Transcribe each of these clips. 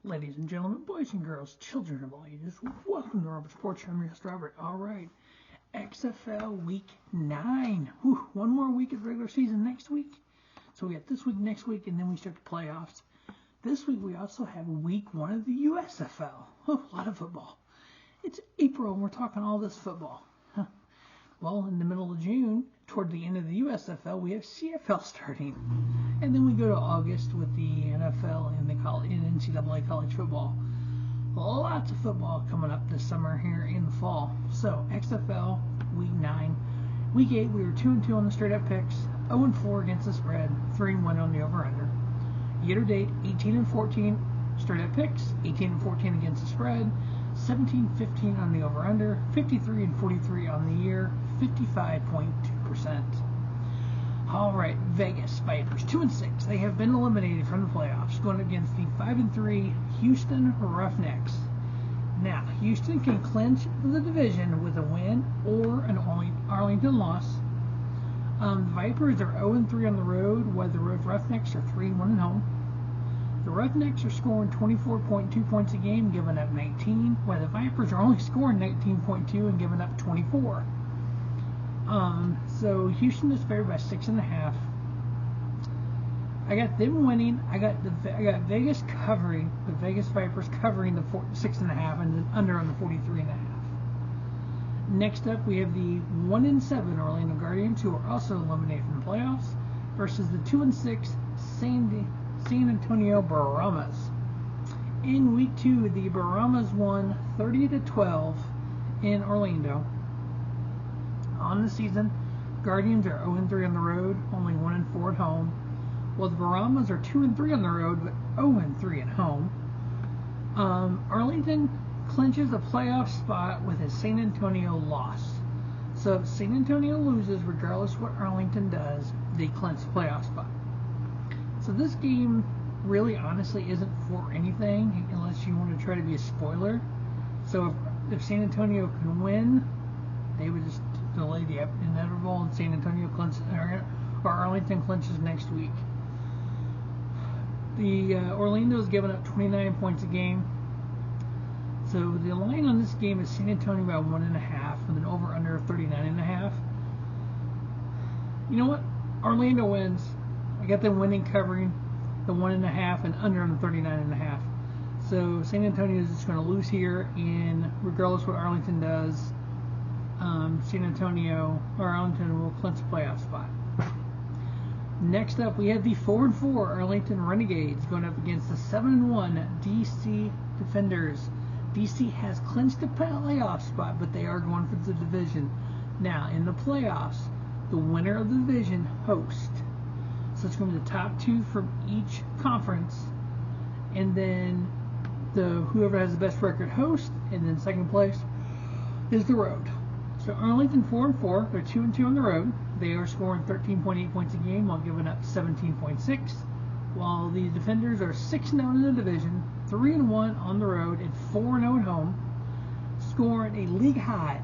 Ladies and gentlemen, boys and girls, children of all ages, welcome to Robert Sports. I'm your host, Robert. All right, XFL Week 9. Whew, one more week of regular season next week. So we got this week, next week, and then we start the playoffs. This week we also have Week 1 of the USFL. Oh, a lot of football. It's April and we're talking all this football. Well, in the middle of June, toward the end of the USFL, we have CFL starting. And then we go to August with the NFL and the NCAA college football. Lots of football coming up this summer here in the fall. So, XFL, Week 9. Week 8, we were 2-2 on the straight-up picks, 0-4 against the spread, 3-1 on the over-under. Year-to-date, 18-14 straight-up picks, 18-14 against the spread, 17-15 on the over-under, 53-43 on the year, 55.2%. All right, Vegas Vipers, 2-6. They have been eliminated from the playoffs, going against the 5-3 Houston Roughnecks. Now, Houston can clinch the division with a win or an Arlington loss. The Vipers are 0-3 on the road, while the Roughnecks are 3-1 at home. The Roughnecks are scoring 24.2 points a game, giving up 19, while the Vipers are only scoring 19.2 and giving up 24. So Houston is favored by 6.5. I got them winning. I got Vegas covering, the Vegas Vipers covering the 6.5 and then under on the 43.5. Next up, we have the 1-7 Orlando Guardians, who are also eliminated from the playoffs, versus the 2-6 San Antonio Brahmas. In Week 2, the Brahmas won 30-12 in Orlando. On the season, Guardians are 0-3 on the road, only 1-4 at home, while the Brahmas are 2-3 on the road, but 0-3 at home. Arlington clinches a playoff spot with a San Antonio loss. So if San Antonio loses, regardless of what Arlington does, they clinch the playoff spot. So this game really honestly isn't for anything unless you want to try to be a spoiler. So if San Antonio can win, they would just delay the inevitable and San Antonio clinches, or Arlington clinches next week. The Orlando is giving up 29 points a game. So the line on this game is San Antonio by 1.5 with an over-under of 39.5. You know what? Orlando wins. I got them winning, covering the 1.5 and under on the 39.5. So San Antonio is just going to lose here, and regardless what Arlington does, San Antonio or Arlington will clinch the playoff spot. Next up, we have the 4-4 Arlington Renegades going up against the 7-1 DC Defenders. DC has clinched the playoff spot, but they are going for the division. Now, in the playoffs, the winner of the division hosts. So it's going to be the top two from each conference, and then whoever has the best record host, and then second place is the road. So Arlington 4-4, they're 2-2 on the road. They are scoring 13.8 points a game while giving up 17.6. While the Defenders are 6-0 in the division, 3-1 on the road, and 4-0 at home, scoring a league high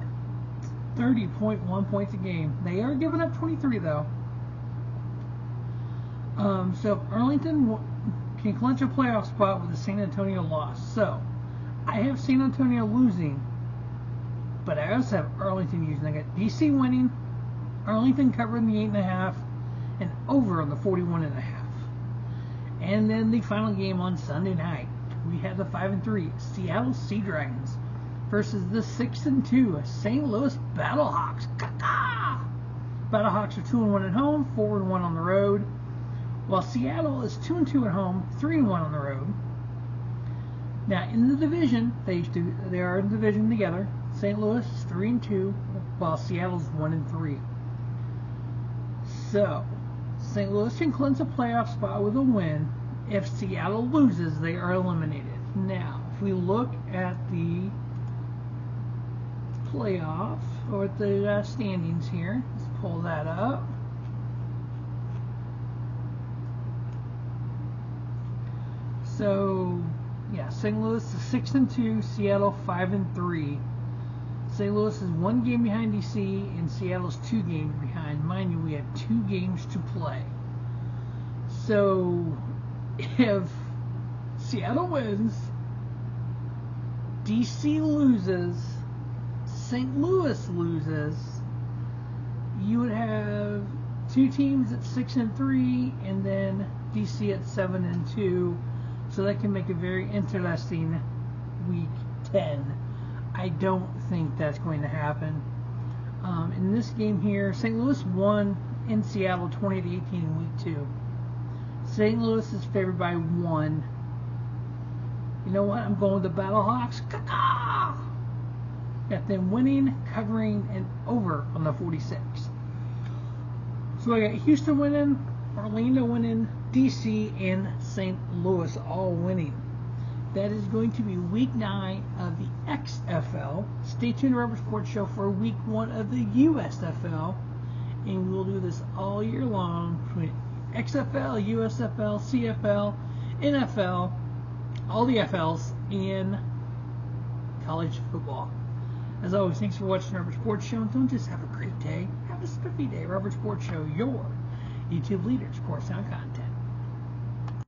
30.1 points a game. They are giving up 23 though. So Arlington can clinch a playoff spot with a San Antonio loss. So I have San Antonio losing, but I also have Arlington using. I got DC winning, Arlington covering the 8.5, and over on the 41.5. And then the final game on Sunday night, we had the 5-3 Seattle Sea Dragons versus the 6-2 St. Louis BattleHawks. BattleHawks are 2-1 at home, 4-1 on the road, while Seattle is 2-2 at home, 3-1 on the road. Now in the division, they are in the division together. St. Louis is 3-2, while Seattle's 1-3. So St. Louis can clinch a playoff spot with a win. If Seattle loses, they are eliminated. Now, if we look at the playoff, or at the standings here, let's pull that up. So, yeah, St. Louis is 6-2, Seattle 5-3. St. Louis is 1 game behind DC, and Seattle's 2 games behind. Mind you, we have 2 games to play. So, if Seattle wins DC loses, St. Louis loses, you would have two teams at 6-3, and then DC at 7-2. So that can make a very interesting week 10. I don't think that's going to happen. In this game here, St. Louis won in Seattle 20-18 in week 2. St. Louis is favored by 1. You know what? I'm going with the BattleHawks. Got them winning, covering, and over on the 46. So I got Houston winning, Orlando winning, DC, and St. Louis all winning. That is going to be week 9 of the XFL. Stay tuned to Rubber Sports Show for week 1 of the USFL. And we'll do this all year long between XFL, USFL, CFL, NFL, all the FLs, and college football. As always, thanks for watching Rubber Sports Show. And don't just have a great day, have a spiffy day. Rubber Sports Show, your YouTube leader, sports sound content.